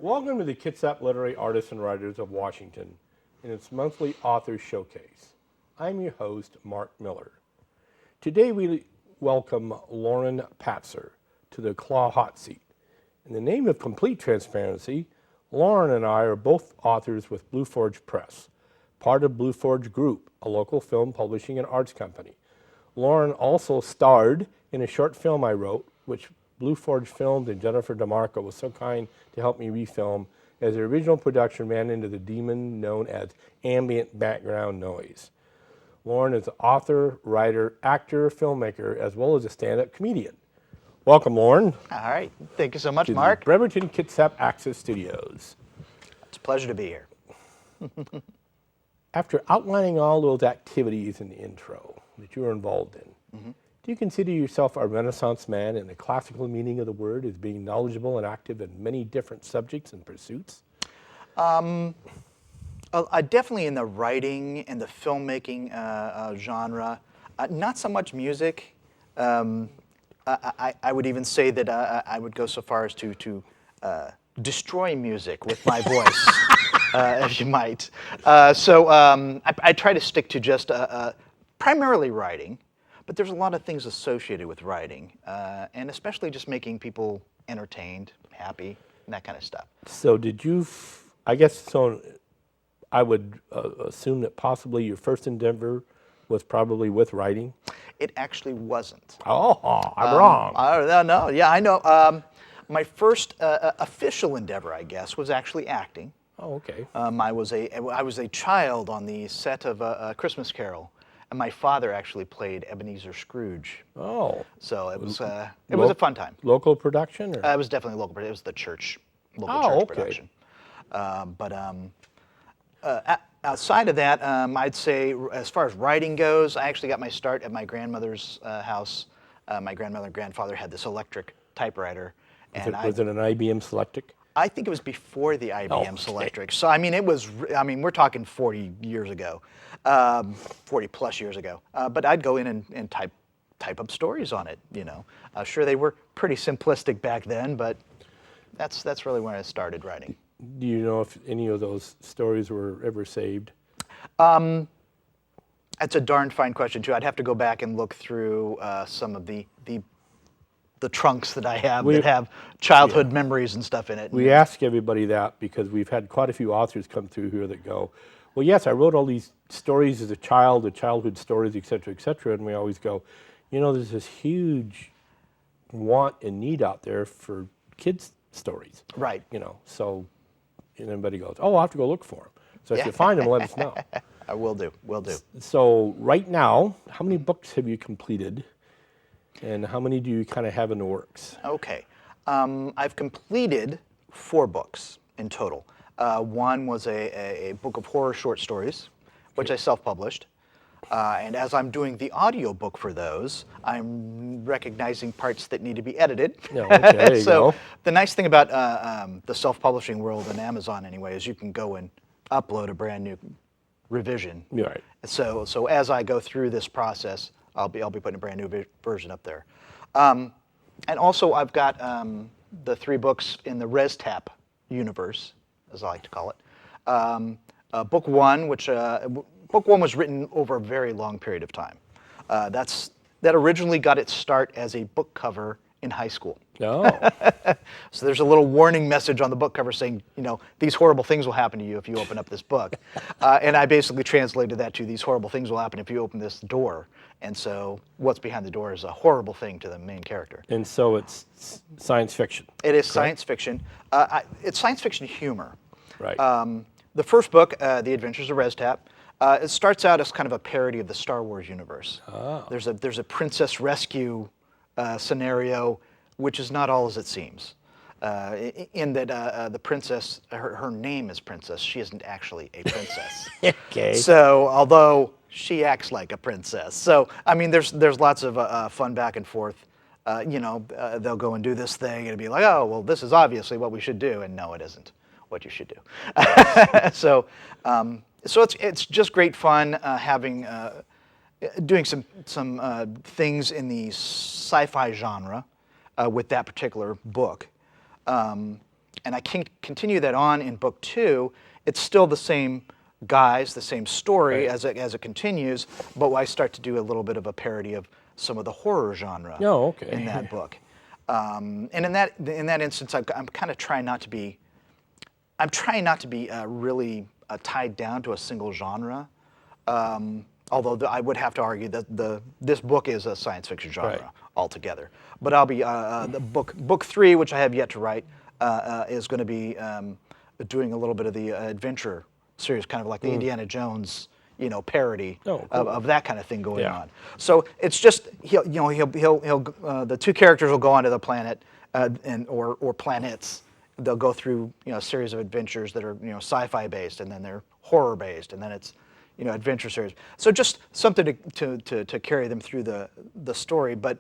Welcome to the Kitsap Literary Artists and Writers of Washington and its monthly Authors Showcase. I'm your host, Mark Miller. Today we welcome Lauren Patzer to the Claw Hot Seat. In the name of complete transparency, Lauren and I are both authors with Blue Forge Press, part of Blue Forge Group, a local film publishing and arts company. Lauren also starred in a short film I wrote, which Blue Forge filmed, and Jennifer DeMarco was so kind to help me refilm, as the original production ran into the demon known as ambient background noise. Lauren is an author, writer, actor, filmmaker, as well as a stand-up comedian. Welcome, Lauren. All right. Thank you so much, To Mark. the Bremerton Kitsap Access Studios. It's a pleasure to be here. After outlining all those activities in the intro that you were involved in, do you consider yourself a Renaissance man in the classical meaning of the word, as being knowledgeable and active in many different subjects and pursuits? Definitely in the writing and the filmmaking genre. Not so much music. I would even say that I would go so far as to destroy music with my voice, as you might. I try to stick to just primarily writing. But there's a lot of things associated with writing, and especially just making people entertained, happy, and that kind of stuff. So did you, I guess, so I would assume that possibly your first endeavor was probably with writing? It actually wasn't. Oh, I'm wrong. No, yeah, I know. My first official endeavor, I guess, was actually acting. Oh, okay. I was a child on the set of A Christmas Carol. And my father actually played Ebenezer Scrooge. Oh. So it was a fun time. Local production? Or? It was definitely local. It was the local church production. Outside of that, I'd say as far as writing goes, I actually got my start at my grandmother's house. My grandmother and grandfather had this electric typewriter. Was it an IBM Selectric? I think it was before the IBM Selectric. So, we're talking 40 years ago, 40 plus years ago. But I'd go in and type up stories on it, you know. Sure, they were pretty simplistic back then, but that's really when I started writing. Do you know if any of those stories were ever saved? That's a darn fine question, too. I'd have to go back and look through some of the trunks that I have that have childhood memories and stuff in it. We ask everybody that because we've had quite a few authors come through here that go, well, yes, I wrote all these stories as a child, the childhood stories, et cetera, and we always go, you know, there's this huge want and need out there for kids' stories. Right. You know, so and everybody goes, oh, I'll have to go look for them. So if you find them, let us know. I will do. So right now, how many books have you completed? And how many do you kind of have in the works? Okay. I've completed 4 books in total. One was a book of horror short stories, which I self-published. And as I'm doing the audio book for those, I'm recognizing parts that need to be edited. Okay, there you go. The nice thing about the self-publishing world and Amazon anyway is you can go and upload a brand new revision. Right. So as I go through this process, I'll be putting a brand new version up there. And also I've got the 3 books in the ResTap universe, as I like to call it. Book 1, Book 1 was written over a very long period of time. That originally got its start as a book cover in high school. Oh. So there's a little warning message on the book cover saying, you know, these horrible things will happen to you if you open up this book. And I basically translated that to these horrible things will happen if you open this door. And so what's behind the door is a horrible thing to the main character. And so it's science fiction. It is science fiction. It's science fiction humor. Right. The first book, The Adventures of ResTap, it starts out as kind of a parody of the Star Wars universe. Oh. There's a princess rescue scenario, which is not all as it seems. In that the princess, her name is Princess. She isn't actually a princess. Okay. So, although she acts like a princess. So, I mean, there's lots of fun back and forth. They'll go and do this thing and be like, oh, well, this is obviously what we should do. And no, it isn't what you should do. So it's just great fun doing some things in the sci-fi genre with that particular book. And I can continue that on in book 2. It's still the same guys, the same story as it continues, but I start to do a little bit of a parody of some of the horror genre Oh, okay. in that book. And in that instance, I'm kind of trying not to be. I'm trying not to be really tied down to a single genre. Although I would have to argue that this book is a science fiction genre altogether. But I'll be the book 3, which I have yet to write, is going to be doing a little bit of the adventure series, kind of like the Indiana Jones, parody of that kind of thing going on. So it's just the two characters will go onto the planet or planets. They'll go through a series of adventures that are sci-fi based, and then they're horror based, and then it's adventure series. So just something to carry them through the story. But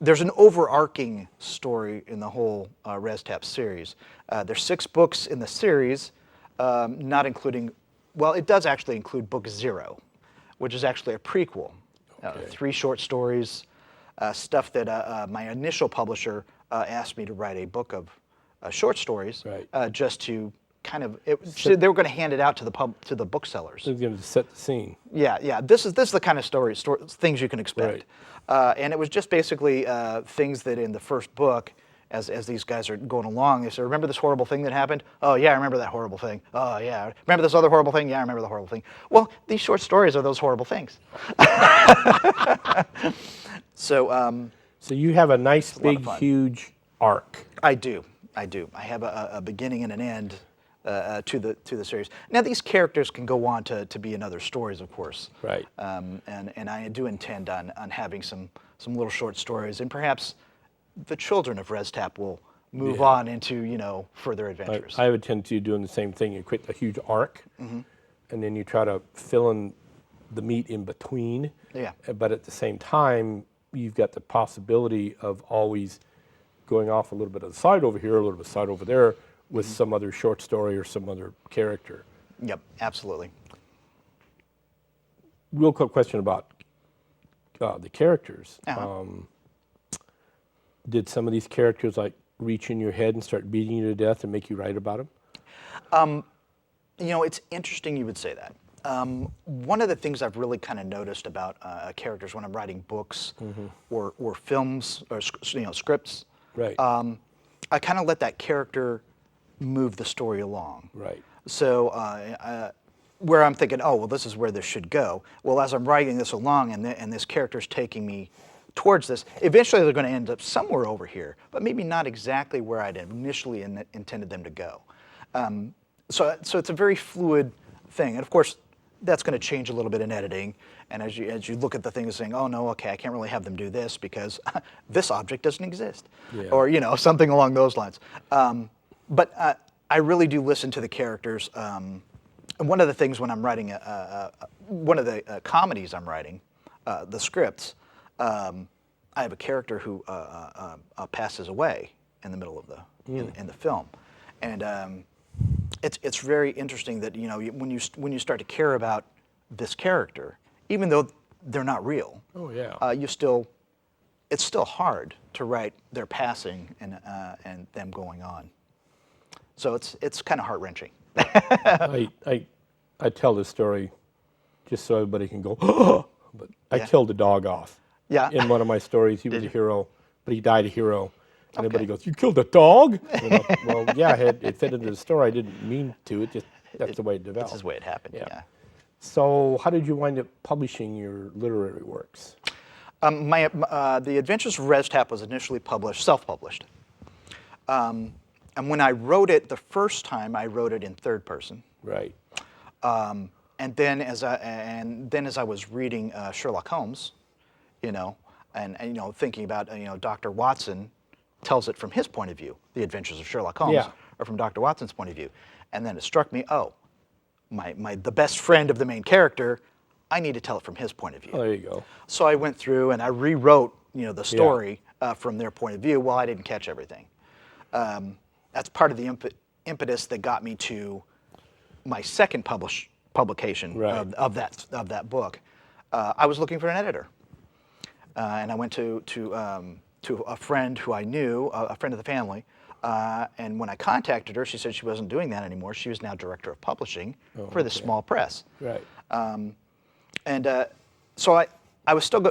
there's an overarching story in the whole ResTap series. There's 6 books in the series, not including. Well, it does actually include book 0, which is actually a prequel. 3 short stories, stuff that my initial publisher asked me to write a book of short stories, just to kind of. They were going to hand it out to the booksellers. It was going to set the scene. Yeah. This is the kind of things you can expect, and it was just basically things that in the first book. As these guys are going along, they say, "Remember this horrible thing that happened? Oh yeah, I remember that horrible thing. Oh yeah, remember this other horrible thing? Yeah, I remember the horrible thing." Well, these short stories are those horrible things. So you have a nice, big, huge arc. I do. I have a beginning and an end to the series. Now these characters can go on to be in other stories, of course. Right. And I do intend on having some little short stories, and perhaps the children of ResTap will move on into further adventures. I would tend to doing the same thing. You create a huge arc, and then you try to fill in the meat in between. Yeah. But at the same time, you've got the possibility of always going off a little bit of the side over here, a little bit of side over there, with some other short story or some other character. Yep, absolutely. Real quick question about the characters. Did some of these characters reach in your head and start beating you to death and make you write about them? It's interesting you would say that. One of the things I've really kind of noticed about characters when I'm writing books or films or scripts, I kind of let that character move the story along. Right. So where I'm thinking, oh well, this is where this should go. Well, as I'm writing this along and this character's taking me towards this, eventually they're going to end up somewhere over here, but maybe not exactly where I'd initially intended them to go. So it's a very fluid thing, and of course that's going to change a little bit in editing. And as you look at the thing, saying, oh no, okay, I can't really have them do this because this object doesn't exist, or something along those lines. But I really do listen to the characters. And one of the things when I'm writing one of the comedies I'm writing, the scripts. I have a character who passes away in the middle of in the film, and it's very interesting that when you start to care about this character, even though they're not real, it's still hard to write their passing and them going on. So it's kind of heart-wrenching. I tell this story just so everybody can go, oh, but I killed a dog off. Yeah. In one of my stories, he was a hero, but he died a hero. And everybody goes, "You killed a dog?" Well, yeah, it fit into the story. I didn't mean to. That's the way it developed. That's the way it happened. Yeah. So, how did you wind up publishing your literary works? The Adventures of ResTap was initially self-published. And when I wrote it the first time, I wrote it in third person. Right. And then as I was reading Sherlock Holmes, and thinking about Dr. Watson tells it from his point of view. The Adventures of Sherlock Holmes are from Dr. Watson's point of view. And then it struck me, the best friend of the main character, I need to tell it from his point of view. Oh, there you go. So I went through and I rewrote the story from their point of view. Well, I didn't catch everything. That's part of the impetus that got me to my second publication of that book. I was looking for an editor, and I went to to a friend who I knew, a friend of the family. And when I contacted her, she said she wasn't doing that anymore. She was now director of publishing for this small press. Right. So I was still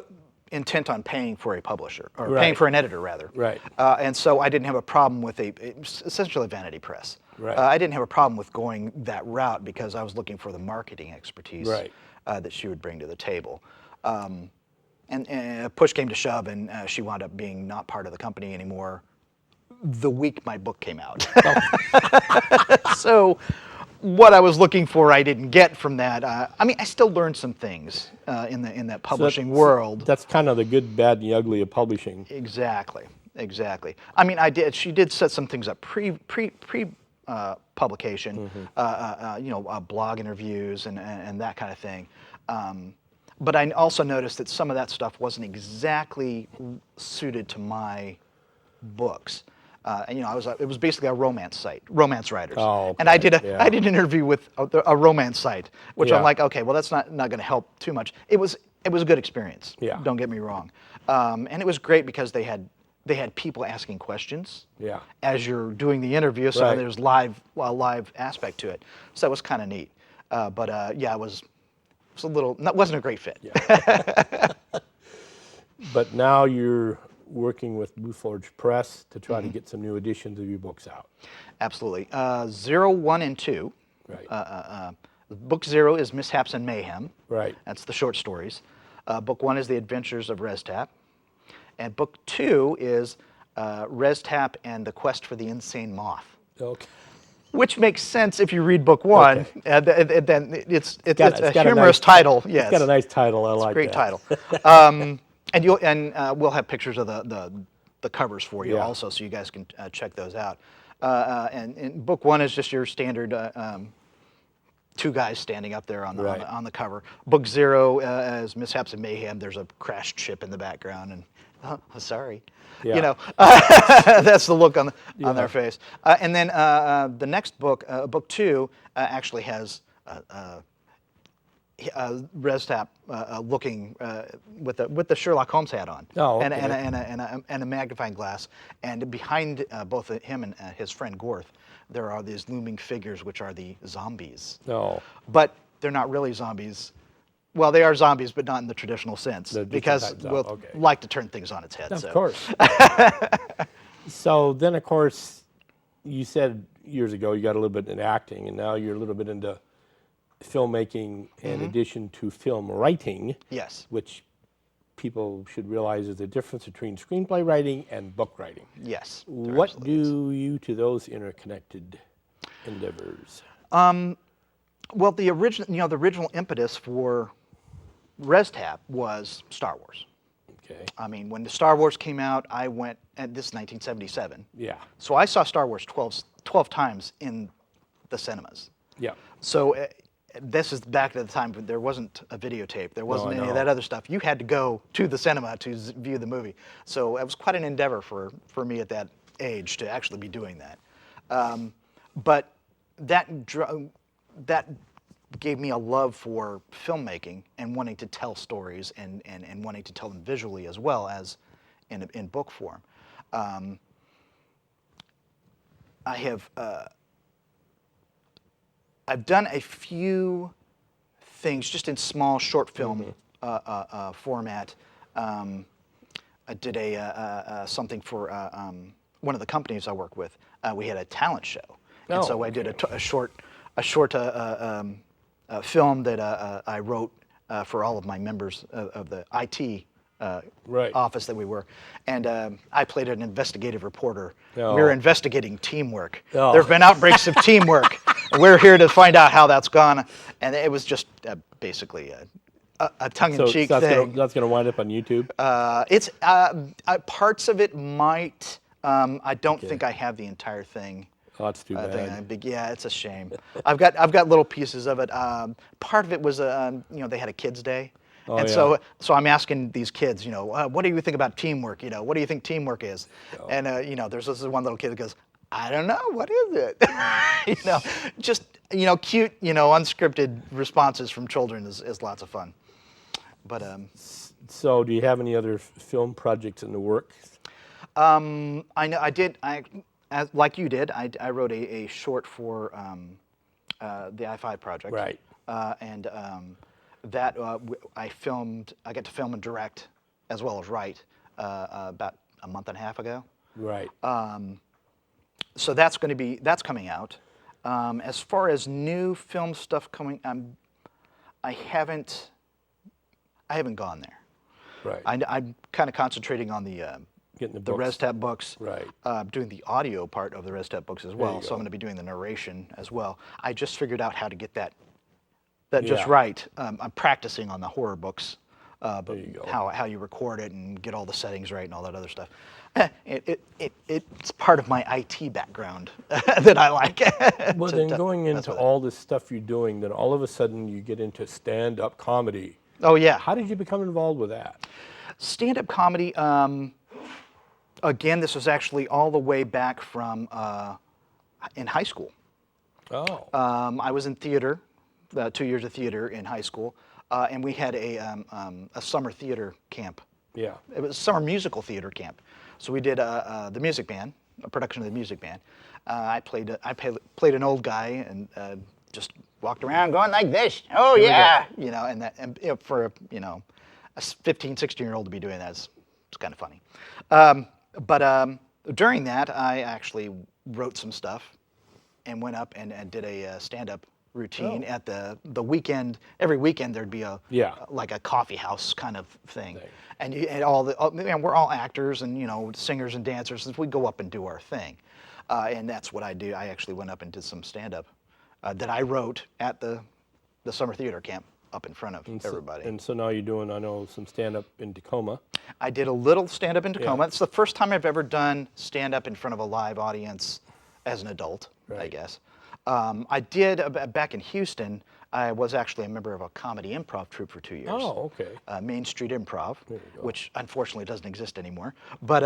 intent on paying for a publisher, or Right. paying for an editor, rather. Right. And so I didn't have a problem with essentially a vanity press. Right. I didn't have a problem with going that route because I was looking for the marketing expertise Right. that she would bring to the table. And push came to shove, and she wound up being not part of the company anymore the week my book came out. So what I was looking for, I didn't get from that. I mean, I still learned some things in that publishing world. That's kind of the good, bad, and the ugly of publishing. Exactly. I mean, she did set some things up pre publication, blog interviews and that kind of thing. But I also noticed that some of that stuff wasn't exactly suited to my books. It was basically a romance site, romance writers. Oh, okay. And I did an interview with a romance site, which Yeah. I'm like, okay, well, that's not going to help too much. It was a good experience. Yeah. Don't get me wrong. And it was great because they had people asking questions. Yeah. As you're doing the interview, so Right. there's live aspect to it. So that was kind of neat. It was a little. That wasn't a great fit. Yeah. But now you're working with Blue Forge Press to try to get some new editions of your books out. Absolutely. 0, 1, and 2. Right. Book 0 is Mishaps and Mayhem. Right. That's the short stories. Book 1 is The Adventures of ResTap. And book 2 is ResTap and the Quest for the Insane Moth. Okay. Which makes sense if you read book 1. Okay. And then it's a got a humorous nice title. Yes. It's got a nice title. I like Great that. title. And we'll have pictures of the covers for you Yeah. also, so you guys can check those out. And book 1 is just your standard two guys standing up there on Right. the cover. Book 0 is Mishaps and Mayhem. There's a crashed ship in the background, and sorry, Yeah. that's the look on their face. And then the next book, book 2, actually has. ResTap looking with the Sherlock Holmes hat on, Oh, okay. and a magnifying glass, and behind both him and his friend Gorth, there are these looming figures which are the zombies. No. But they're not really zombies. Well, they are zombies, but not in the traditional sense, They're different because types of- we'll okay. like to turn things on its head. Of course. So then, of course, you said years ago you got a little bit in acting, and now you're a little bit into filmmaking in addition to film writing. Yes. Which people should realize is the difference between screenplay writing and book writing. Yes. there What absolutely is. do you to those interconnected endeavors? Well, the original impetus for ResTap was Star Wars. Okay. I mean, when the Star Wars came out, I went, and this is 1977. Yeah. So I saw Star Wars 12 times in the cinemas. Yeah. So this is back at the time when there wasn't a videotape. There wasn't I any know. of that other stuff. You had to go to the cinema to view the movie. So it was quite an endeavor for me at that age to actually be doing that. But that gave me a love for filmmaking and wanting to tell stories and wanting to tell them visually as well as in book form. I've done a few things just in small short film format. I did something for one of the companies I work with. We had a talent show, and so I did a short film that I wrote for all of my members of the IT office that we were, and I played an investigative reporter. Oh. We were investigating teamwork. Oh. There have been outbreaks of teamwork. We're here to find out how that's gone, and it was just basically a tongue-in-cheek thing. That's going to wind up on YouTube? It's parts of it might. I don't think I have the entire thing. Oh, that's too bad. Yeah, it's a shame. I've got little pieces of it. Part of it was they had a kids' day, and so I'm asking these kids, what do you think about teamwork? What do you think teamwork is? Oh. And there's this one little kid that goes, I don't know, what is it? Just cute, unscripted responses from children is lots of fun. But so, do you have any other film projects in the works? I know I did. Like you did. I wrote a short for the I-5 project. Right. And that I filmed. I got to film and direct as well as write about a month and a half ago. Right. So that's coming out. As far as new film stuff coming, I haven't gone there. Right. I'm kind of concentrating on the Getting the the books. ResTap books, Right. doing the audio part of the ResTap books as well. you So go. I'm going to be doing the narration as well. I just figured out how to get that just Yeah. right. I'm practicing on the horror books, but There you go. how you record it and get all the settings right and all that other stuff. It's part of my IT background that I like. Well, then going into all this stuff you're doing, then all of a sudden you get into stand-up comedy. Oh yeah, How did you become involved with that? stand-up comedy. Again, this was actually all the way back from in high school. Oh. I was in theater, 2 years of theater in high school, and we had a summer theater camp. Yeah. It was a summer musical theater camp. So we did the music band, a production of the music band. I played an old guy and just walked around going like this. Oh yeah, you know, and you know, for a 15, 16-year-old to be doing that is it's kind of funny. But during that, I actually wrote some stuff and went up and did a stand-up routine at the weekend. Every weekend there'd be like a coffee house kind of thing. And we're all actors and singers and dancers, and we go up and do our thing. And that's what I do. I actually went up and did some stand-up that I wrote at the summer theater camp up in front of everybody. And so now you're doing, I know, some stand-up in Tacoma. I did a little stand-up in Tacoma. It's the first time I've ever done stand-up in front of a live audience as an adult, I guess. I did back in Houston. I was actually a member of a comedy improv troupe for 2 years. Oh, okay. Main Street Improv, There you go. which unfortunately doesn't exist anymore. But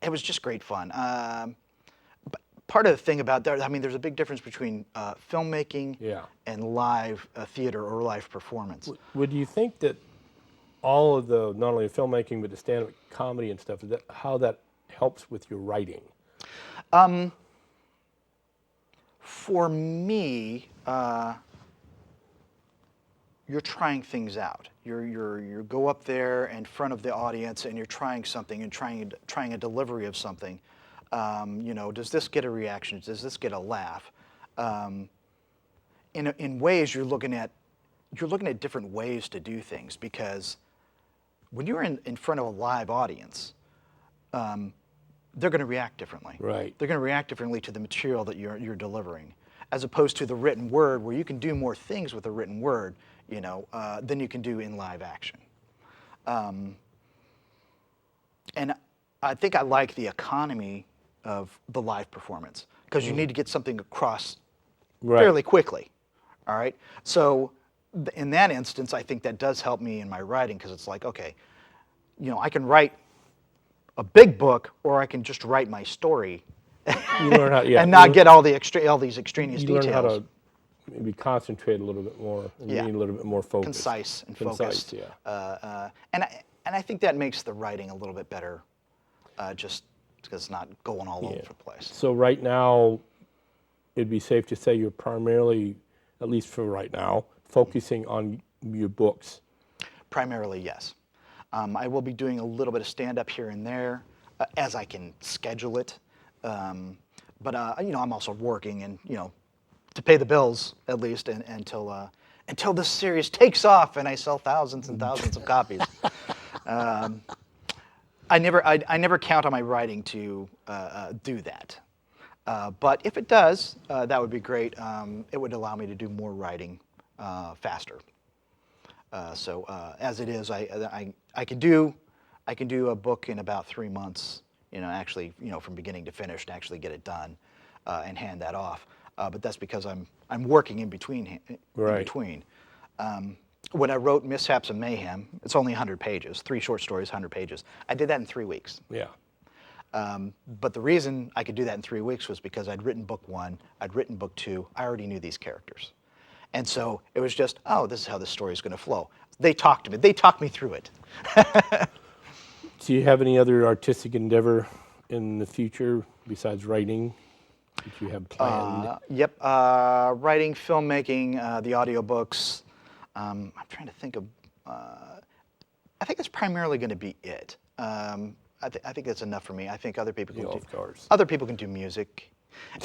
it was just great fun. But part of the thing about that, I mean, there's a big difference between filmmaking and live theater or live performance. Would you think that all of the, not only the filmmaking, but the stand-up comedy and stuff, how that helps with your writing? For me, you're trying things out. You go up there in front of the audience and you're trying something and trying a delivery of something. Does this get a reaction? Does this get a laugh? In ways you're looking at different ways to do things, because when you're in front of a live audience, they're going to react differently. Right. They're going to react differently to the material that you're delivering, as opposed to the written word, where you can do more things with a written word, than you can do in live action. And I think I like the economy of the live performance, because you need to get something across fairly quickly. All right. So in that instance, I think that does help me in my writing, because it's like, okay, I can write a big book, or I can just write my story You learn how, and not get all these extraneous you details. learn how to maybe concentrate a little bit more and be a little bit more focused. Concise and focused. And I think that makes the writing a little bit better, just because it's not going all over the place. So right now, it'd be safe to say you're primarily, at least for right now, focusing on your books. Primarily, yes. I will be doing a little bit of stand-up here and there as I can schedule it. But I'm also working, and to pay the bills at least, until this series takes off and I sell thousands and thousands of copies. I never count on my writing to do that. But if it does, that would be great. It would allow me to do more writing faster. So as it is, I can do a book in about 3 months. Actually, from beginning to finish, to actually get it done and hand that off. But that's because I'm working in between. When I wrote Mishaps and Mayhem, it's only 100 pages, 3 short stories, 100 pages. I did that in 3 weeks. Yeah. But the reason I could do that in 3 weeks was because I'd written book 1, I'd written book 2, I already knew these characters. And so it was just, this is how this story is going to flow. They talked to me. They talked me through it. Do you have any other artistic endeavor in the future besides writing that you have planned? Yep. Writing, filmmaking, the audiobooks. I'm trying to think of. I think that's primarily going to be it. I think that's enough for me. I think other people can Yeah, do. of course. Other people can do music.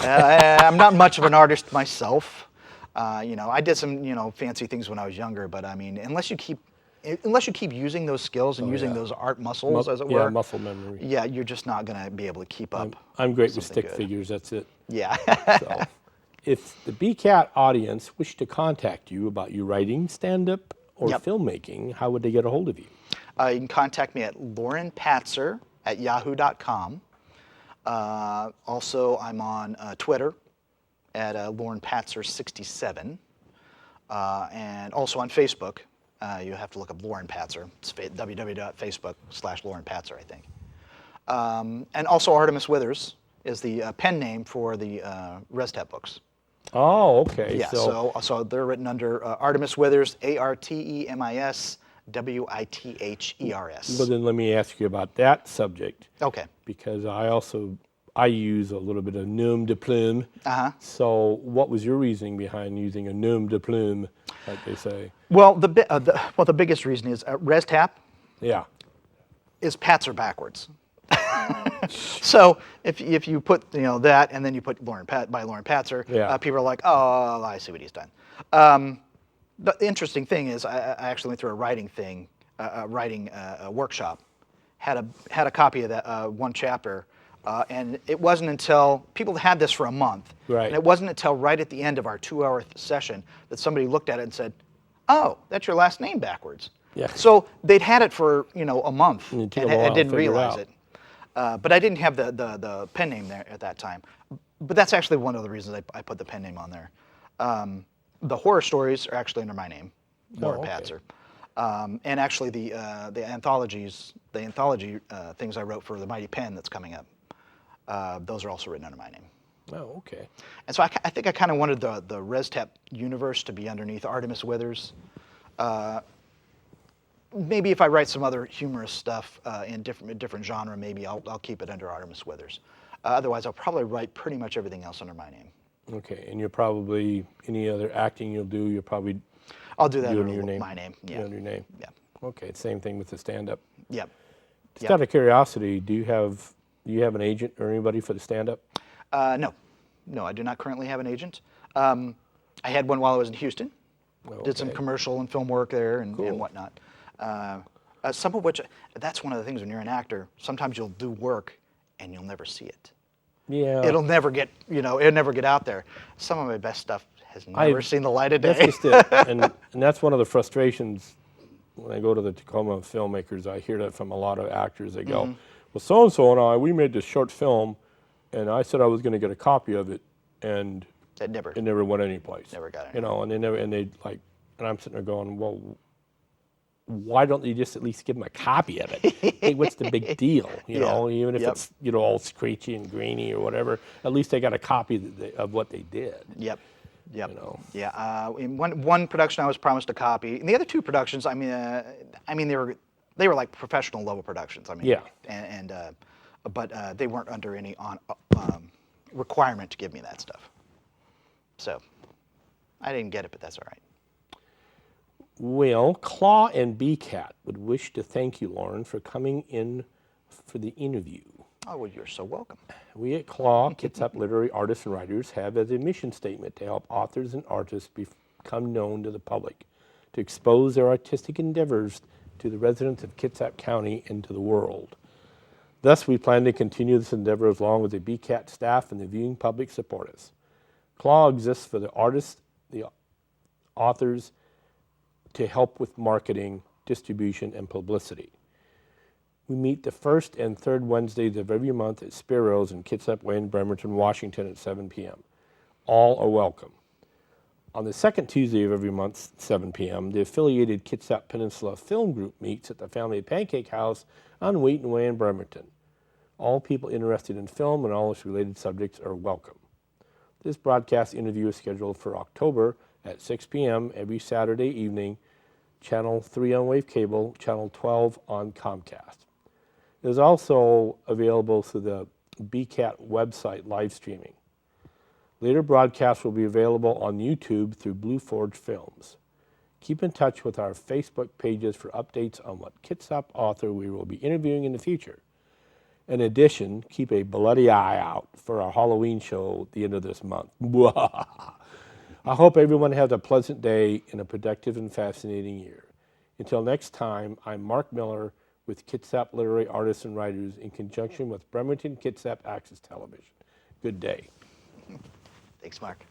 I'm not much of an artist myself. I did some fancy things when I was younger, but I mean, unless you keep using those skills and using yeah. those art muscles, as it were. Yeah, muscle memory. Yeah, you're just not going to be able to keep up. I'm great with something stick good. figures, that's it. Yeah. So, if the BCAT audience wished to contact you about your writing, stand-up, or Yep. filmmaking, how would they get a hold of you? You can contact me at Lauren Patzer at yahoo.com. Also, I'm on Twitter at Lauren Patzer 67, and also on Facebook. You have to look up Lauren Patzer. It's www.facebook/Lauren Patzer, I think. And also Artemis Withers is the pen name for the ResTap books. Oh, okay. Yeah, so they're written under Artemis Withers, ARTEMIS WITHERS. But then let me ask you about that subject. Okay. Because I use a little bit of nom de plume. Uh-huh. So what was your reasoning behind using a nom de plume, like they say? Well, the biggest reason is ResTap Yeah. is Patzer backwards. So if you put that and then you put Lauren Patzer, Yeah. people are like, oh, I see what he's done. The interesting thing is, I actually went through a writing thing, a workshop, had a copy of that one chapter, and it wasn't until people had this for a month, Right. and it wasn't until right at the end of our 2-hour session that somebody looked at it and said, "Oh, that's your last name backwards." Yeah. So they'd had it for a month And it took and them a while to didn't figure it realize out. it. But I didn't have the pen name there at that time. But that's actually one of the reasons I put the pen name on there. The horror stories are actually under my name, Lauren okay. Patzer. And actually the anthology things I wrote for the Mighty Pen that's coming up, those are also written under my name. Oh, okay. And so I think I kind of wanted the ResTap universe to be underneath Artemis Withers. Maybe if I write some other humorous stuff in different genre, maybe I'll keep it under Artemis Withers. Otherwise, I'll probably write pretty much everything else under my name. Okay, and you're probably, any other acting you'll do, you'll probably I'll do that do under under your name. my name. Do Yeah. under your name. Yeah. Okay, same thing with the stand-up. Yep. Just out of curiosity, do you have an agent or anybody for the stand-up? No, I do not currently have an agent. I had one while I was in Houston. Did some Okay. commercial and film work there and Cool. whatnot. Some of which, that's one of the things when you're an actor, sometimes you'll do work and you'll never see it. Yeah. It'll never get out there. Some of my best stuff has never seen the light of day. That's just it. and that's one of the frustrations when I go to the Tacoma filmmakers. I hear that from a lot of actors. They go, well, so-and-so and I, we made this short film, and I said I was going to get a copy of it, and It never. it never went anyplace. Never got and I'm sitting there going, well, why don't they just at least give them a copy of it? Hey, what's the big deal? You know, even if it's all screechy and grainy or whatever, at least they got a copy of what they did. Yep. You know. Yeah. In one production, I was promised a copy. In the other two productions, I mean, they were like professional level productions. I mean, Yeah. But they weren't under any requirement to give me that stuff. So I didn't get it, but that's all right. Well, Claw and BCAT would wish to thank you, Lauren, for coming in for the interview. Oh, well, you're so welcome. We at Claw, Kitsap Literary Artists and Writers, have as a mission statement to help authors and artists become known to the public, to expose their artistic endeavors to the residents of Kitsap County and to the world. Thus, we plan to continue this endeavor as long as the BCAT staff and the viewing public support us. Claw exists for the artists, the authors, to help with marketing, distribution, and publicity. We meet the first and third Wednesdays of every month at Spiro's in Kitsap Way in Bremerton, Washington at 7 p.m. All are welcome. On the second Tuesday of every month, 7 p.m., the affiliated Kitsap Peninsula Film Group meets at the Family Pancake House on Wheaton Way in Bremerton. All people interested in film and all its related subjects are welcome. This broadcast interview is scheduled for October at 6 p.m. every Saturday evening, Channel 3 on Wave Cable, Channel 12 on Comcast. It is also available through the BCAT website live streaming. Later broadcasts will be available on YouTube through Blue Forge Films. Keep in touch with our Facebook pages for updates on what Kitsap author we will be interviewing in the future. In addition, keep a bloody eye out for our Halloween show at the end of this month. I hope everyone has a pleasant day and a productive and fascinating year. Until next time, I'm Mark Miller with Kitsap Literary Artists and Writers in conjunction with Bremerton Kitsap Access Television. Good day. Thanks, Mark.